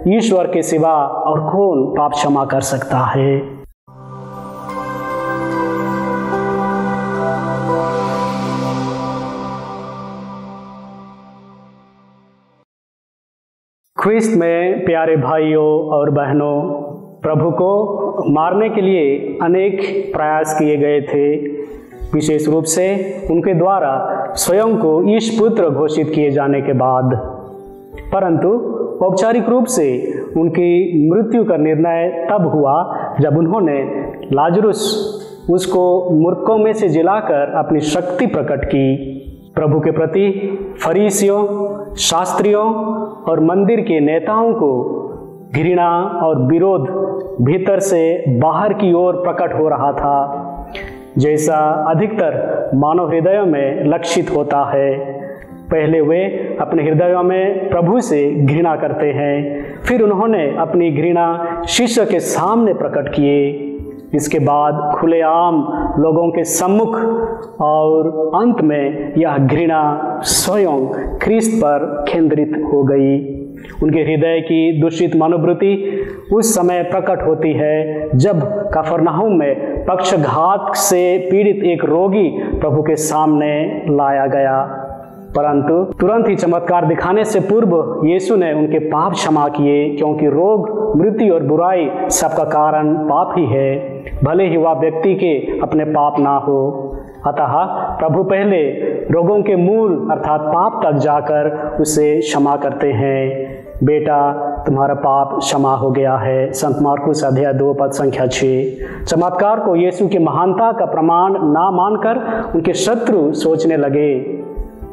ईश्वर के सिवा और कौन पाप क्षमा कर सकता है। ख्रिस्त में प्यारे भाइयों और बहनों, प्रभु को मारने के लिए अनेक प्रयास किए गए थे। विशेष रूप से उनके द्वारा स्वयं को ईश पुत्र घोषित किए जाने के बाद, परंतु औपचारिक रूप से उनकी मृत्यु का निर्णय तब हुआ जब उन्होंने लाजरुस उसको मूर्खों में से जिलाकर अपनी शक्ति प्रकट की। प्रभु के प्रति फरीसियों, शास्त्रियों और मंदिर के नेताओं को घृणा और विरोध भीतर से बाहर की ओर प्रकट हो रहा था, जैसा अधिकतर मानव हृदयों में लक्षित होता है। पहले वे अपने हृदयों में प्रभु से घृणा करते हैं, फिर उन्होंने अपनी घृणा शिष्य के सामने प्रकट किए। इसके बाद खुलेआम लोगों के सम्मुख और अंत में यह घृणा स्वयं ख्रिस्त पर केंद्रित हो गई। उनके हृदय की दूषित मनोवृत्ति उस समय प्रकट होती है जब कफरनहूम में पक्षघात से पीड़ित एक रोगी प्रभु के सामने लाया गया, परंतु तुरंत ही चमत्कार दिखाने से पूर्व यीशु ने उनके पाप क्षमा किए, क्योंकि रोग, मृत्यु और बुराई सबका कारण पाप ही है, भले ही वह व्यक्ति के अपने पाप ना हो। अतः प्रभु पहले रोगों के मूल अर्थात पाप तक जाकर उसे क्षमा करते हैं। बेटा, तुम्हारा पाप क्षमा हो गया है। संत मार्कुस अध्याय 2 पद संख्या 6। चमत्कार को यीशु की महानता का प्रमाण ना मानकर उनके शत्रु सोचने लगे,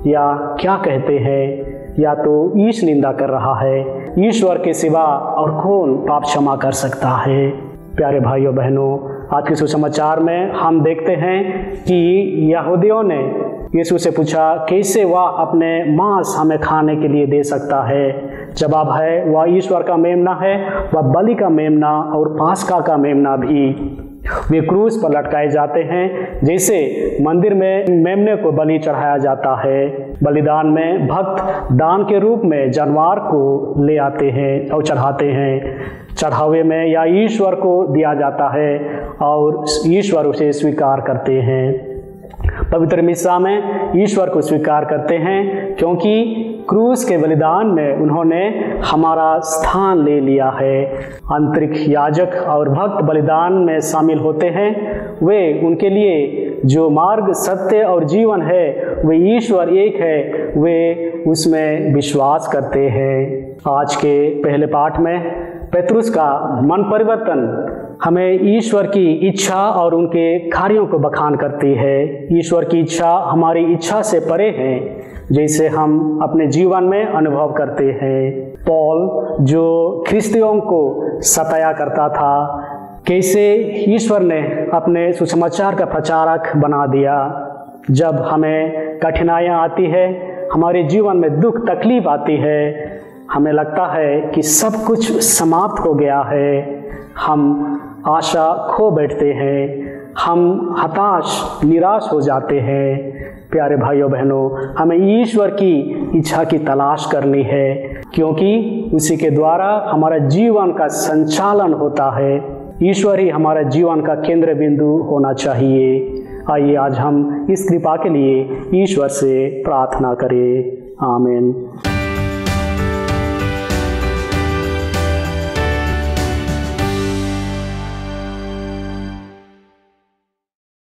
या क्या कहते हैं, या तो ईश निंदा कर रहा है, ईश्वर के सिवा और कौन पाप क्षमा कर सकता है। प्यारे भाइयों बहनों, आज के सुसमाचार में हम देखते हैं कि यहूदियों ने यीशु से पूछा, कैसे वह अपने मांस हमें खाने के लिए दे सकता है। जवाब है, वह ईश्वर का मेमना है, वह बलि का मेमना और पास्का का मेमना भी। वे क्रूस पर लटकाए जाते हैं, जैसे मंदिर में मेमने को बलि चढ़ाया जाता है। बलिदान में भक्त दान के रूप में जानवर को ले आते हैं और चढ़ाते हैं। चढ़ावे में या ईश्वर को दिया जाता है और ईश्वर उसे स्वीकार करते हैं। पवित्र मिस्सा में ईश्वर को स्वीकार करते हैं, क्योंकि क्रूस के बलिदान में उन्होंने हमारा स्थान ले लिया है। आंतरिक याजक और भक्त बलिदान में शामिल होते हैं। वे उनके लिए जो मार्ग, सत्य और जीवन है, वे ईश्वर एक है, वे उसमें विश्वास करते हैं। आज के पहले पाठ में पेतरुस का मन परिवर्तन हमें ईश्वर की इच्छा और उनके कार्यों को बखान करती है। ईश्वर की इच्छा हमारी इच्छा से परे है, जैसे हम अपने जीवन में अनुभव करते हैं। पौल जो ख्रिस्तियों को सताया करता था, कैसे ईश्वर ने अपने सुसमाचार का प्रचारक बना दिया। जब हमें कठिनाइयाँ आती है, हमारे जीवन में दुख तकलीफ आती है, हमें लगता है कि सब कुछ समाप्त हो गया है, हम आशा खो बैठते हैं, हम हताश, निराश हो जाते हैं। प्यारे भाइयों बहनों, हमें ईश्वर की इच्छा की तलाश करनी है, क्योंकि उसी के द्वारा हमारा जीवन का संचालन होता है। ईश्वर ही हमारा जीवन का केंद्र बिंदु होना चाहिए। आइए आज हम इस कृपा के लिए ईश्वर से प्रार्थना करें। आमीन।